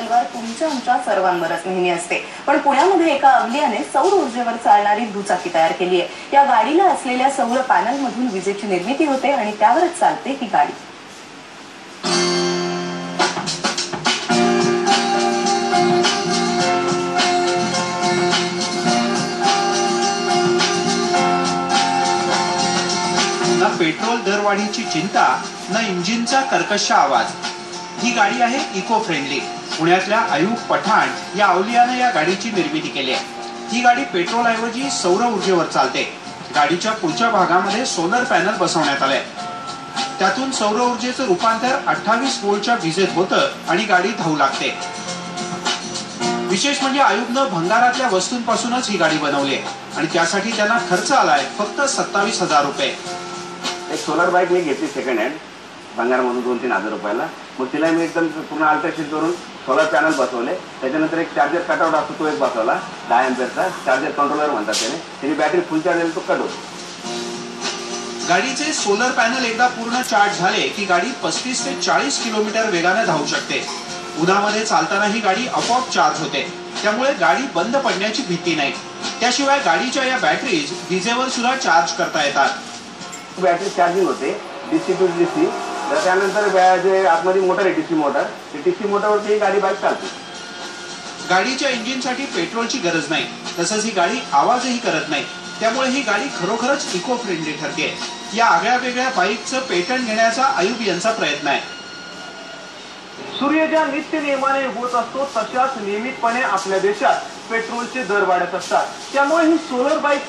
शनिवार तुमच्या सर्वांवरच नेहमी असते, पण पुण्यामध्ये एका अवलियाने सौर ऊर्जेवर चालणारी दुचाकी तयार केली आहे। या गाडीला असलेल्या सौर पॅनलमधून विजेची निर्मिती होते आणि त्यावरच चालते ही गाडी। ना पेट्रोल दरवाढीची चिंता, ना इंजिनचा कर्कश आवाज। ही गाडी आहे इको फ्रेंडली। पुण्यातल्या आयुब पठाण या अवलियाने या गाडीची निर्मिती केली आहे। ही गाडी पेट्रोल ऐवजी सौर ऊर्जेवर चालते। गाडीच्या पुढच्या भागामध्ये सोलर पॅनल बसवण्यात आले। त्यातून सौर ऊर्जेचं रूपांतर 28 व्होल्टच्या विजेत होतं आणि गाडी धावू लागते। विशेष म्हणजे आयुबनं भंगारातल्या वस्तूंपासूनच ही गाडी बनवली आहे आणि त्यासाठी त्यांना खर्च आलाय फक्त 27,000 रुपये। एक सोलर बाईक मी घेतली सेकंड हँड भंगारमधून 2-3 हजार रुपयाला। मग तिला मी एकदम पूर्ण अल्ट्राशीट करून सोलर पॅनल बसवले। त्याच्यानंतर एक चार्जर कटआउट असतो तो एक बसवला 10 एम्पियरचा चार्जर कंट्रोलर म्हणतात त्याने बॅटरी फुल चार्ज झाली तो कट होतो। गाडीचे सोलर पॅनल एकदा पूर्ण चार्ज झाले की गाडी 35 ते 40 किलोमीटर वेगाने धावू शकते। उन्हामध्ये चालताना ही गाडी आपोआप चार्ज होते, त्यामुळे गाडी बंद पडण्याची भीती नाही। त्याशिवाय गाडीच्या या बॅटरीज विजेवर सुद्धा चार्ज करता येतात। बॅटरी चार्जिंग होते डीसी टू डीसी। त्यानंतर जे आतमध्ये मोटर आहे डीसी मोटर, डीसी मोटरवरती गाडी बाईक चालते। गाडीच्या इंजिनसाठी पेट्रोलची गरज नाही, तसंच ही गाडी आवाजही करत नाही, त्यामुळे ही गाडी खरोखरच इको फ्रेंडली ठरते। या आगळ्या वेगळ्या बाईकचं पेटंट घेण्याचा आयुब यांचा प्रयत्न आहे। सूर्य ज्या नित्य नियमाने उगवत असतो तशाच नियमितपणे आपल्या देशात पेट्रोलचे दर वाढत असतात, त्यामुळे ही सोलर बाईक